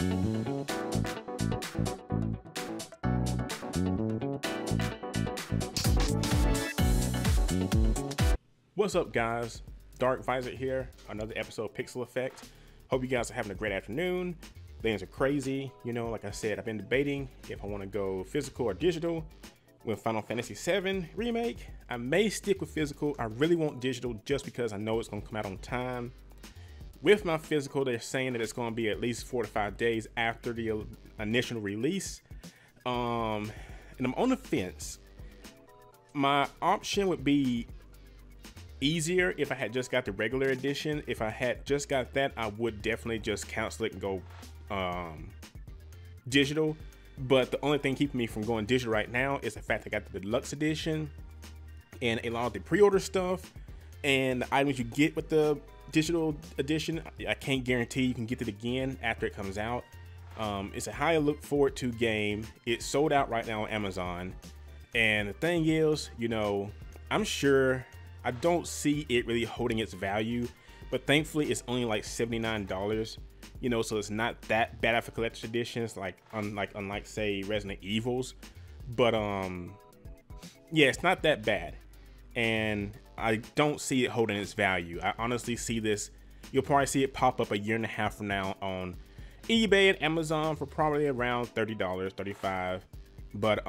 What's up, guys? Dark Visor here, another episode of Pixel Effect. Hope you guys are having a great afternoon. Things are crazy. You know, like I said, I've been debating if I want to go physical or digital with Final Fantasy VII Remake. I may stick with physical. I really want digital just because I know it's going to come out on time. With my physical, they're saying that it's going to be at least 4 to 5 days after the initial release. And I'm on the fence. My option would be easier if I had just got the regular edition. If I had just got that, I would definitely just cancel it and go digital. But the only thing keeping me from going digital right now is the fact I got the deluxe edition and a lot of the pre-order stuff and the items you get with the digital edition. I can't guarantee you can get it again after it comes out. It's a highly look forward to game. It's sold out right now on Amazon, and the thing is, you know, I'm sure I don't see it really holding its value, but thankfully it's only like $79, you know, so it's not that bad for collector's editions, unlike say Resident Evils. But yeah, it's not that bad, and I don't see it holding its value. I honestly see this, you'll probably see it pop up a year and a half from now on eBay and Amazon for probably around $30, $35. But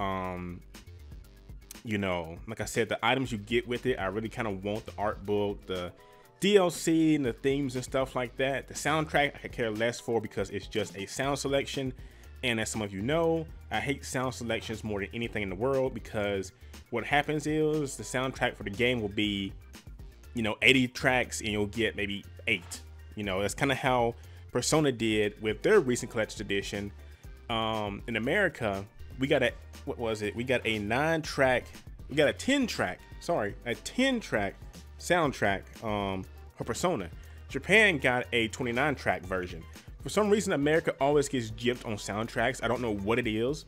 you know, like I said, the items you get with it, I really kind of want the art book, the DLC, and the themes and stuff like that. The soundtrack I could care less for because it's just a sound selection, and as some of you know, I hate sound selections more than anything in the world, because what happens is the soundtrack for the game will be, you know, 80 tracks and you'll get maybe 8. You know, that's kind of how Persona did with their recent collector's edition. In America, we got a, what was it? We got a 10-track soundtrack for Persona. Japan got a 29-track version. For some reason, America always gets gypped on soundtracks. I don't know what it is.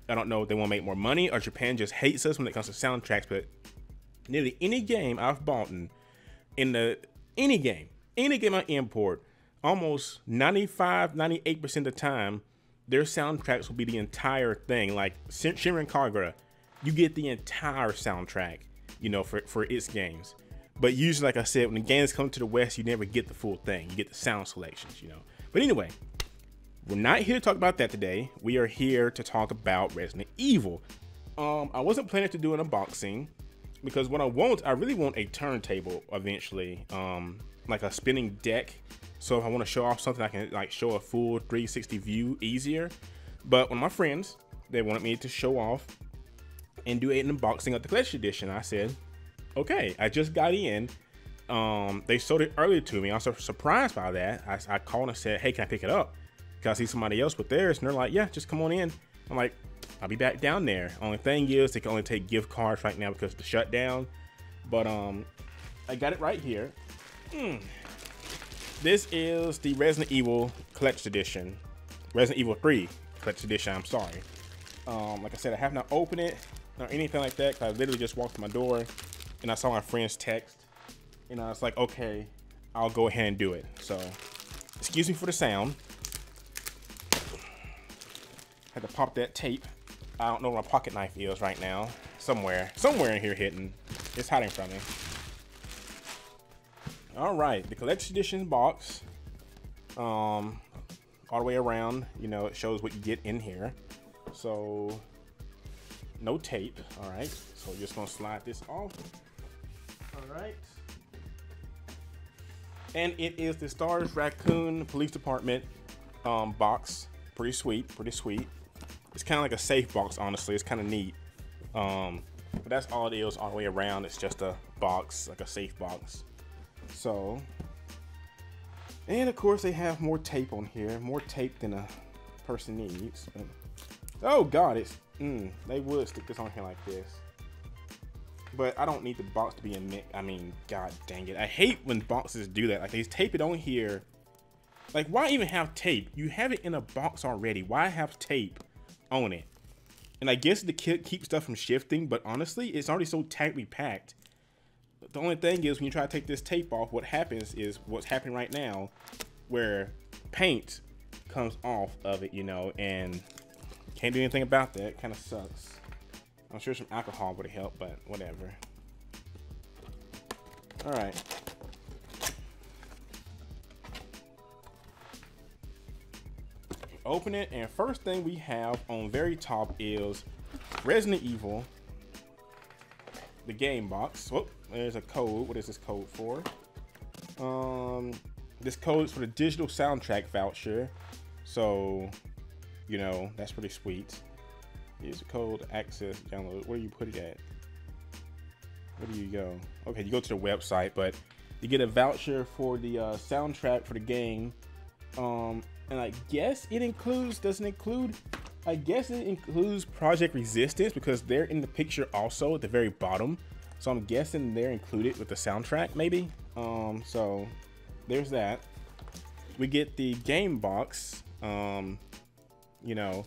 I don't know if they want to make more money or Japan just hates us when it comes to soundtracks, but nearly any game I've bought any game I import, almost 95-98% of the time, their soundtracks will be the entire thing. Like Shinrin Kagura, you get the entire soundtrack, you know, for its games. But usually, like I said, when the games come to the West, you never get the full thing. You get the sound selections, you know. But anyway, we're not here to talk about that today. We are here to talk about Resident Evil. I wasn't planning to do an unboxing because what I really want a turntable eventually, like a spinning deck. So if I want to show off something, I can like show a full 360 view easier. But one of my friends, they wanted me to show off and do an unboxing of the collection edition. I said, okay. I just got in. They sold it earlier to me. I was surprised by that. I called and said, hey, can I pick it up? Because I see somebody else with theirs, and they're like, yeah, just come on in. I'm like, I'll be back down there. Only thing is, they can only take gift cards right now because of the shutdown. But I got it right here. This is the Resident Evil Collector's Edition. Resident Evil 3 Collector's Edition, I'm sorry. Like I said, I have not opened it or anything like that, because I literally just walked to my door and I saw my friend's text. And I was like, okay, I'll go ahead and do it. So, excuse me for the sound. Had to pop that tape. I don't know where my pocket knife is right now. Somewhere in here hidden. It's hiding from me. All right, the collector's edition box, all the way around, you know, it shows what you get in here. So no tape. All right, so we're just gonna slide this off. All right, and it is the Stars Raccoon Police Department box. Pretty sweet. It's kind of like a safe box, honestly. It's kind of neat. But that's all it is all the way around. It's just a box, like a safe box. So, and of course they have more tape on here, more tape than a person needs. But, oh God, it's they would stick this on here like this, but I don't need the box to be in mix. I mean, God dang it, I hate when boxes do that. Like they tape it on here. Like, why even have tape? You have it in a box already. Why have tape on it? And I guess the kit keeps stuff from shifting, but honestly, it's already so tightly packed. The only thing is, when you try to take this tape off, what happens is what's happening right now, where paint comes off of it, you know, and can't do anything about that. Kind of sucks. I'm sure some alcohol would help, but whatever. All right. Open it, and first thing we have on very top is Resident Evil, the game box. Oh, there's a code. What is this code for? This code is for the digital soundtrack voucher. So, you know, that's pretty sweet. Here's a code, access, download. Where do you put it at? Where do you go? Okay, you go to the website, but you get a voucher for the soundtrack for the game. And I guess it includes, doesn't include, I guess it includes Project Resistance because they're in the picture also at the very bottom. So I'm guessing they're included with the soundtrack maybe. So there's that. We get the game box, you know,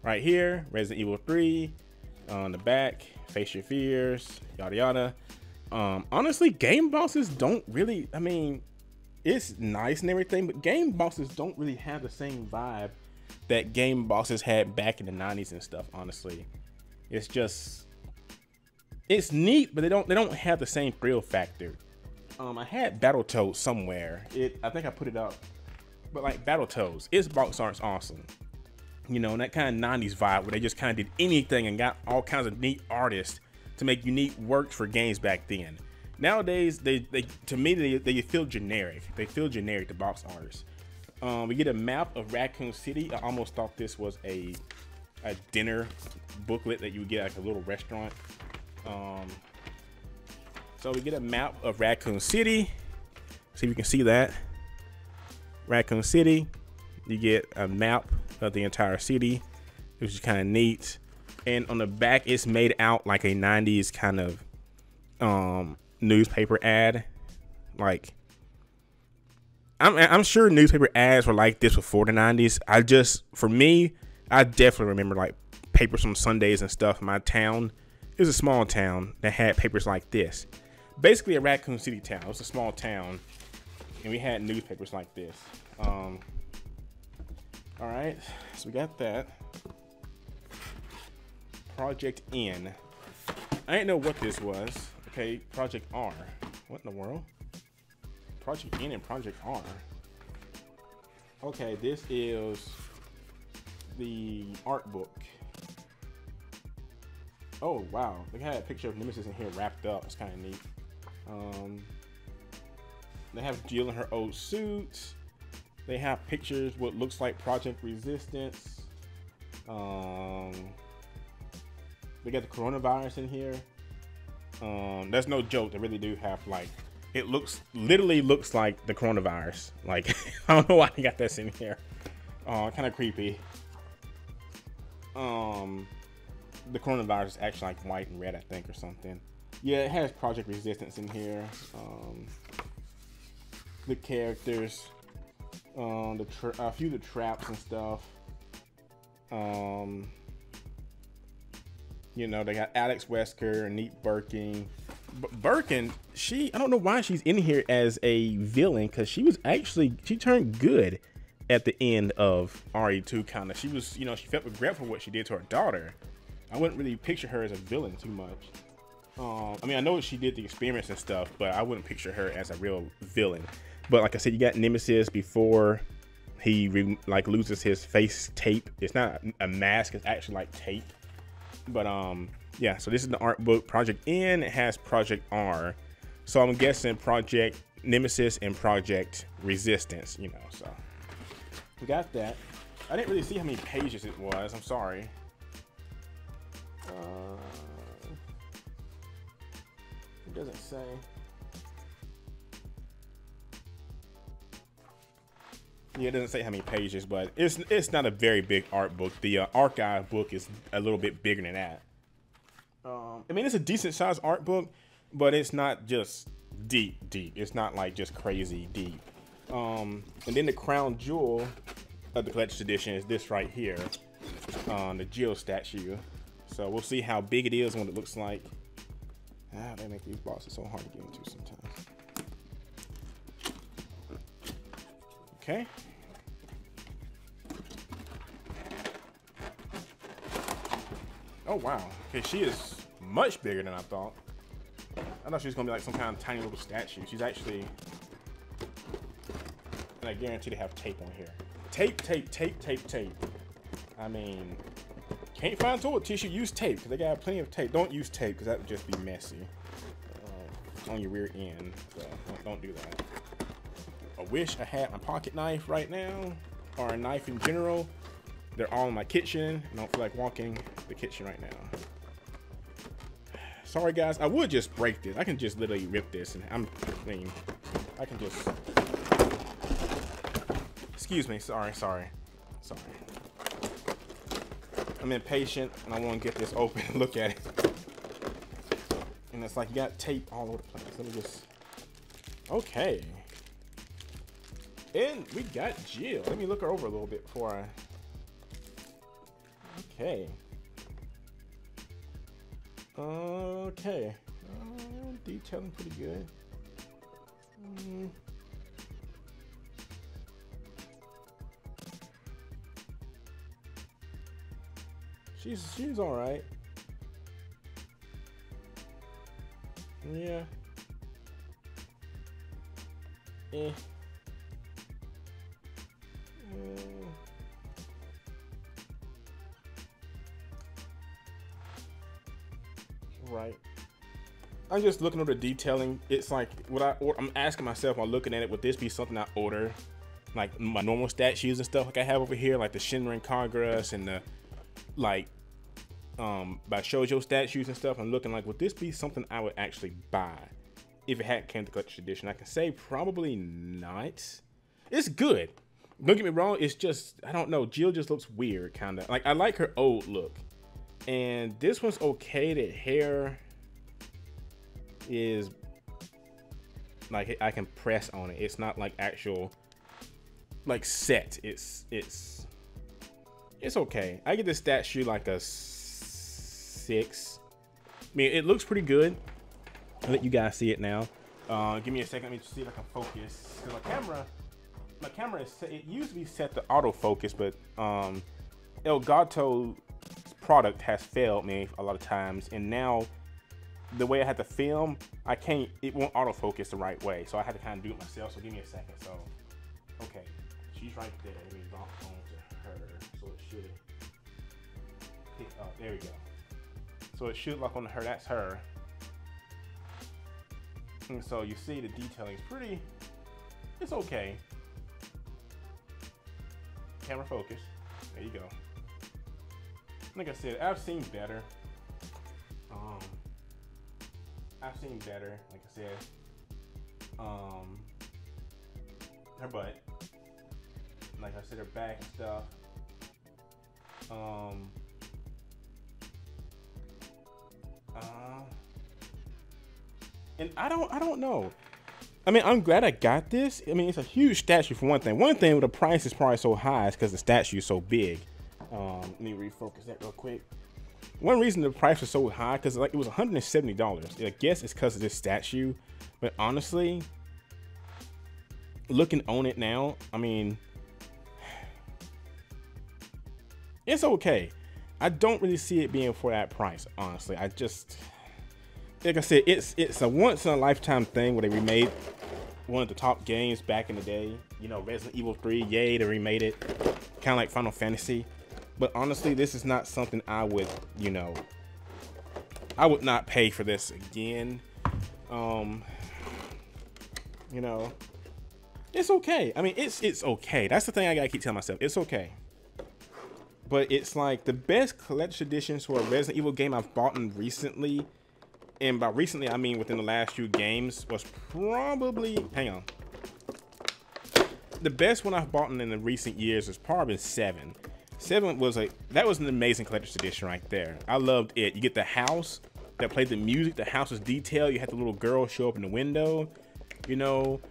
right here, Resident Evil 3 on the back, Face Your Fears, yada yada. Honestly, game boxes don't really, I mean, it's nice and everything, but game boxes don't really have the same vibe that game boxes had back in the 90s and stuff. Honestly, it's just, it's neat, but they don't have the same thrill factor. I had Battletoads somewhere. I think I put it up, but like Battletoads, its box art's awesome. You know, and that kind of 90s vibe where they just kind of did anything and got all kinds of neat artists to make unique works for games back then. Nowadays, they to me, they feel generic. They feel generic, the box artists. We get a map of Raccoon City. I almost thought this was a dinner booklet that you would get at like a little restaurant. So we get a map of Raccoon City. See if you can see that. Raccoon City. You get a map of the entire city, which is kind of neat. And on the back, it's made out like a 90s kind of newspaper ad. Like, I'm sure newspaper ads were like this before the 90s. For me, I definitely remember like papers from Sundays and stuff in my town. It was a small town that had papers like this. Basically a Raccoon City town. It was a small town, and we had newspapers like this. All right, so we got that. Project N. I didn't know what this was. Okay, Project R. What in the world? Project N and Project R. Okay, this is the art book. Oh wow, they had a picture of Nemesis in here wrapped up. It's kind of neat. They have Jill in her old suit. They have pictures what looks like Project Resistance. They got the coronavirus in here. That's no joke. They really do have like, it literally looks like the coronavirus. Like, I don't know why they got this in here. Kind of creepy. The coronavirus is actually like white and red, I think, or something. Yeah, it has Project Resistance in here. The characters, a few of the traps and stuff. You know, they got Alex Wesker and Neat Birkin. Birkin, I don't know why she's in here as a villain, because she turned good at the end of RE2, kind of. She was, you know, she felt regretful for what she did to her daughter. I wouldn't really picture her as a villain too much. I mean, I know she did the experiments and stuff, but I wouldn't picture her as a real villain. But like I said, you got Nemesis before he loses his face tape. It's not a mask, it's actually like tape. But yeah, so this is the art book. Project N, it has Project R. So I'm guessing Project Nemesis and Project Resistance, you know, so we got that. I didn't really see how many pages it was, I'm sorry. It doesn't say. Yeah, it doesn't say how many pages, but it's not a very big art book. The archive book is a little bit bigger than that. I mean, it's a decent sized art book, but it's not just deep. It's not like just crazy deep. And then the crown jewel of the collector's edition is this right here, the Jill statue. So we'll see how big it is and what it looks like. They make these boxes so hard to get into sometimes. Okay. Oh wow. Okay, she is much bigger than I thought. I thought she was gonna be like some kind of tiny little statue. She's actually, and I guarantee they have tape on here. Tape, tape, tape, tape, tape. I mean, can't find toilet tissue, use tape, because they got plenty of tape. Don't use tape, because that would just be messy on your rear end. So don't do that. I wish I had my pocket knife right now, or a knife in general. They're all in my kitchen. I don't feel like walking the kitchen right now. Sorry guys, I would just break this. I can just literally rip this, and I mean, I can just. Excuse me. Sorry. I'm impatient, and I want to get this open and look at it. And it's like you got tape all over the place. Let me just. Okay. And we got Jill. Let me look her over a little bit before I. Okay. Okay. Detailing pretty good. She's all right. Yeah. Right. I'm just looking at the detailing. It's like I'm asking myself while looking at it, would this be something I order? Like my normal statues and stuff like I have over here, like the Shinrin Kagura and the like by Shoujo statues and stuff. I'm looking like, would this be something I would actually buy if it had came to collector's edition? I can say probably not. It's good. Don't get me wrong. It's just, I don't know. Jill just looks weird, kind of. Like, I like her old look. And this one's okay. The hair is like, I can press on it. It's not like actual, like set. It's okay. I get this statue like a 6. I mean, it looks pretty good. I'll let you guys see it now. Give me a second. Let me see if I can focus. My camera is set, it used to be set to autofocus, but Elgato's product has failed me a lot of times, and now the way I have to film, it won't autofocus the right way, so I had to kind of do it myself. So give me a second. So, okay, she's right there. Let me lock onto her, so it should pick up. There we go. So it should lock onto her. That's her. And so you see the detailing is pretty. It's okay. Camera focus. There you go. Like I said, I've seen better. I've seen better. Like I said, her butt. Like I said, her back and stuff. And I don't know. I mean, I'm glad I got this. I mean, it's a huge statue for one thing. One thing, the price is probably so high is because the statue is so big. Let me refocus that real quick. One reason the price was so high, because like it was $170. I guess it's because of this statue. But honestly, looking on it now, I mean, it's okay. I don't really see it being for that price, honestly. I just, like I said, it's a once in a lifetime thing where they remade one of the top games back in the day. You know, Resident Evil 3, yay, they remade it. Kind of like Final Fantasy. But honestly, this is not something I would, you know, I would not pay for this again. You know, it's okay. I mean, it's okay. That's the thing I gotta keep telling myself. It's okay. But it's like the best collector's editions for a Resident Evil game I've bought in recently. And by recently, I mean within the last few games, was probably, hang on. The best one I've bought in the recent years has probably been 7. 7 was that was an amazing collector's edition right there. I loved it. You get the house that played the music. The house was detailed. You had the little girl show up in the window. You know,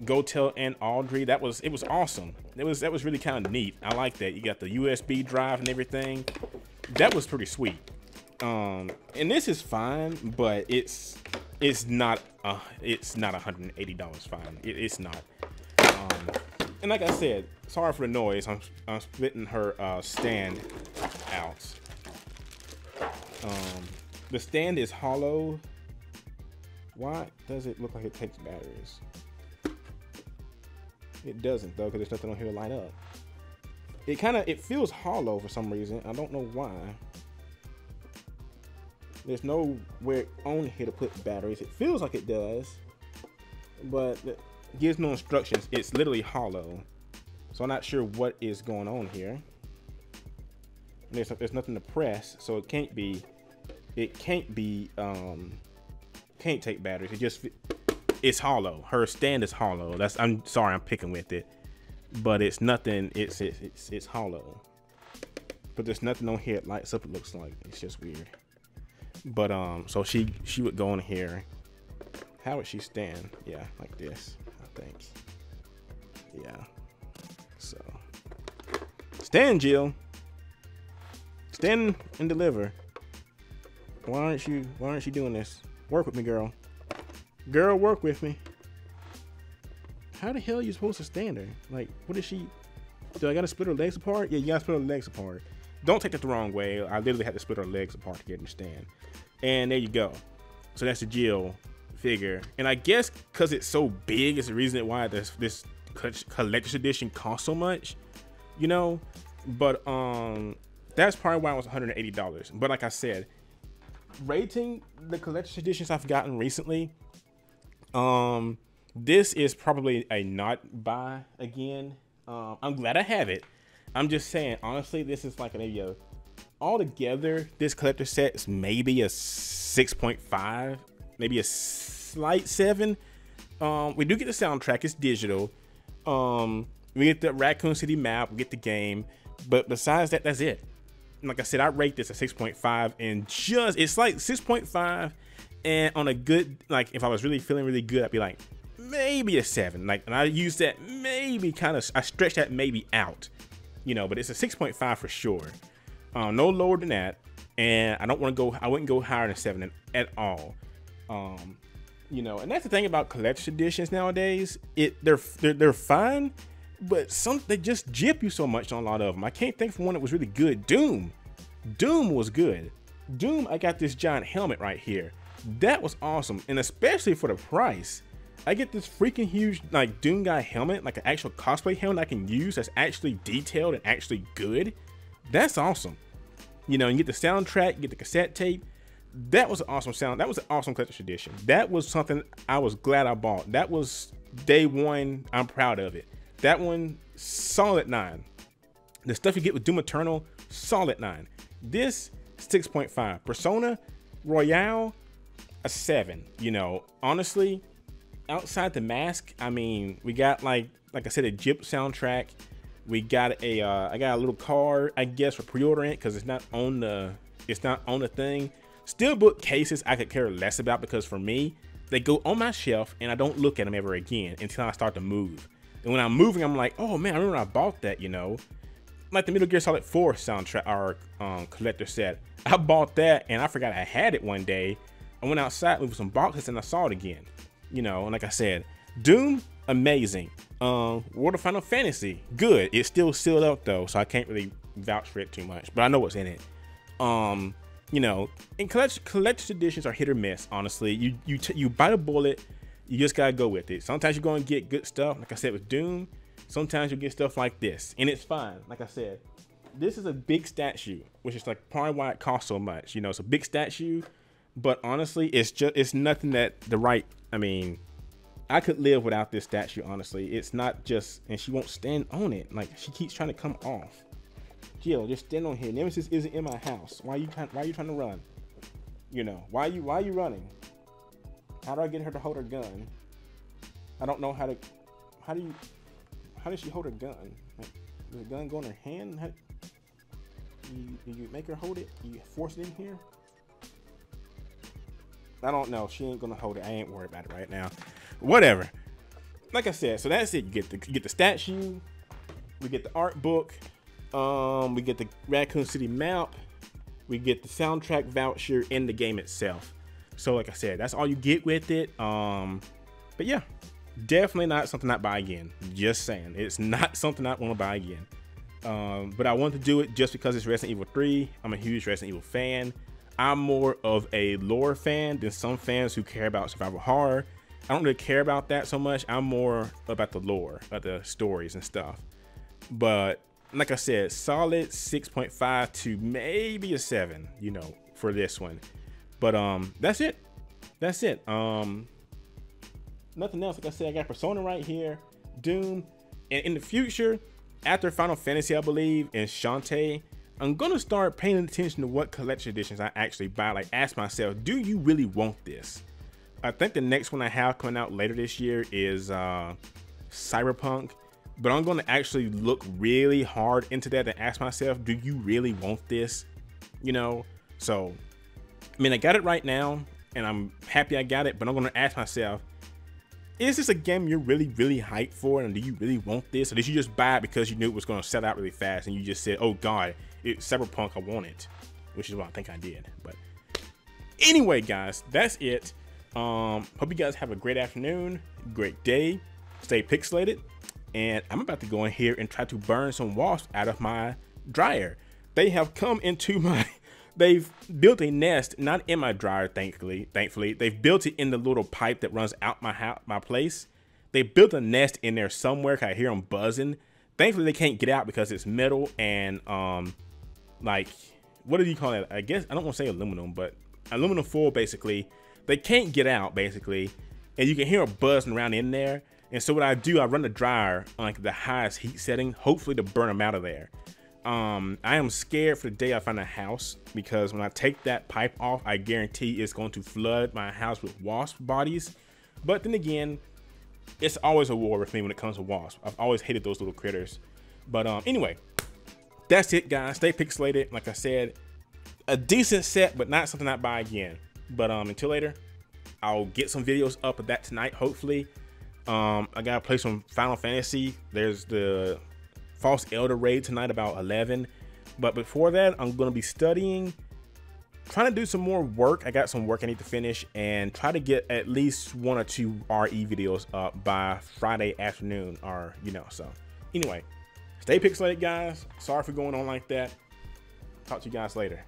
Gotel and Audrey. It was awesome. That was really kind of neat. I like that. You got the USB drive and everything. That was pretty sweet. And this is fine, but it's not $180 fine. It's not. And like I said, sorry for the noise. I'm splitting her stand out. The stand is hollow. Why does it look like it takes batteries? It doesn't though, because there's nothing on here to light up. It feels hollow for some reason. I don't know why. There's nowhere on here to put batteries. It feels like it does, but it gives no instructions. It's literally hollow, so I'm not sure what is going on here. There's nothing to press, so it can't take batteries. It's hollow. Her stand is hollow. I'm sorry, I'm picking with it, but it's nothing. It's hollow. But there's nothing on here that lights up. It looks like it's just weird. But so she would go in here. How would she stand? Yeah, like this, I think. Yeah. So stand, Jill. Stand and deliver. Why aren't you doing this? Work with me, girl. Girl, work with me. How the hell are you supposed to stand her? Like, what is she? Do I gotta split her legs apart? Yeah, you gotta split her legs apart. Don't take that the wrong way. I literally had to split her legs apart to get her to stand. And there you go. So that's the Jill figure. And I guess because it's so big is the reason why this collector's edition costs so much, you know. But that's probably why it was $180. But like I said, rating the collector's editions I've gotten recently, this is probably a not buy again. I'm glad I have it. I'm just saying, honestly, this is like maybe a altogether, this collector set is maybe a 6.5, maybe a slight 7. We do get the soundtrack, it's digital. We get the Raccoon City map, we get the game, but besides that, that's it. Like I said, I rate this a 6.5, and it's like 6.5, and on a good, like if I was really feeling really good, I'd be like maybe a 7. Like, and I use that maybe I stretch that maybe out, you know, but it's a 6.5 for sure. No lower than that, and I wouldn't go higher than 7 at all. You know, and that's the thing about collector's editions nowadays. They're fine, but they just jip you so much on a lot of them. I can't think of one that was really good. Doom was good. Doom, I got this giant helmet right here. That was awesome, and especially for the price. I get this freaking huge like Doom guy helmet, like an actual cosplay helmet I can use that's actually detailed and actually good. That's awesome. You know, you get the soundtrack, you get the cassette tape. That was an awesome sound. That was an awesome collector's edition. That was something I was glad I bought. That was day one. I'm proud of it. That one, solid 9. The stuff you get with Doom Eternal, solid 9. This, 6.5. Persona Royale, a 7. You know, honestly, outside the mask, I mean, we got like I said, a Jip soundtrack. We got I got a little card, I guess, for pre-ordering it because it's not on the thing. Steelbook cases I could care less about because for me, they go on my shelf and I don't look at them ever again until I start to move. And when I'm moving, I'm like, oh man, I remember I bought that, you know. Like the Metal Gear Solid 4 soundtrack or collector set. I bought that and I forgot I had it one day. I went outside with some boxes and I saw it again. You know, and like I said, Doom, amazing. World of Final Fantasy, good. It's still sealed up though, so I can't really vouch for it too much, but I know what's in it. You know, and collector's editions are hit or miss, honestly. You bite a bullet, you just gotta go with it. Sometimes you're gonna get good stuff, like I said with Doom. Sometimes you'll get stuff like this, and it's fine. Like I said, this is a big statue, which is like probably why it costs so much. You know, it's a big statue, but honestly, it's nothing that I mean, I could live without this statue, honestly. It's not just, and she won't stand on it. Like, she keeps trying to come off. Jill, just stand on here. Nemesis isn't in my house. Why are you trying to run? You know, why are you running? How do I get her to hold her gun? I don't know how does she hold her gun? Like, does the gun go in her hand? You make her hold it? You force it in here? I don't know. She ain't gonna hold it. I ain't worried about it right now. Whatever. Like I said, so that's it. You get the statue. We get the art book. We get the Raccoon City map. We get the soundtrack voucher and the game itself. So like I said, that's all you get with it. But yeah, definitely not something I'd buy again. Just saying, it's not something I want to buy again. But I want to do it just because it's Resident Evil 3. I'm a huge Resident Evil fan. I'm more of a lore fan than some fans who care about survival horror. I don't really care about that so much. I'm more about the lore, about the stories and stuff. But like I said, solid 6.5 to maybe a 7, you know, for this one. But that's it. That's it. Nothing else. Like I said, I got Persona right here, Doom, and in the future, after Final Fantasy, I believe, and Shantae, I'm gonna start paying attention to what collection editions I actually buy. Like, ask myself, do you really want this? I think the next one I have coming out later this year is Cyberpunk, but I'm gonna actually look really hard into that and ask myself, do you really want this? You know, so I mean, I got it right now and I'm happy I got it, but I'm gonna ask myself, is this a game you're really, really hyped for, and do you really want this? Or did you just buy it because you knew it was gonna sell out really fast and you just said, oh God, it's Cyberpunk, I want it, which is what I think I did. But anyway, guys, that's it. Hope you guys have a great afternoon, great day, stay pixelated, and I'm about to go in here and try to burn some wasps out of my dryer. They have come into my, they've built a nest, not in my dryer, thankfully. They've built it in the little pipe that runs out my place. They built a nest in there somewhere, 'cause I hear them buzzing. Thankfully, they can't get out because it's metal and, like, what do you call it? I guess, I don't want to say aluminum, but aluminum foil, basically. They can't get out, basically, and you can hear them buzzing around in there. And so what I do, I run the dryer on like the highest heat setting, hopefully to burn them out of there. I am scared for the day I find a house, because when I take that pipe off, I guarantee it's going to flood my house with wasp bodies. But then again, it's always a war with me when it comes to wasps. I've always hated those little critters. But anyway, that's it, guys. Stay pixelated. Like I said, a decent set, but not something I'd buy again. But until later, I'll get some videos up of that tonight, hopefully. I gotta play some Final Fantasy. There's the False Elder raid tonight about 11. But before that, I'm gonna be studying, trying to do some more work. I got some work I need to finish, and try to get at least 1 or 2 RE videos up by Friday afternoon, or you know. So anyway, stay pixelated, guys. Sorry for going on like that. Talk to you guys later.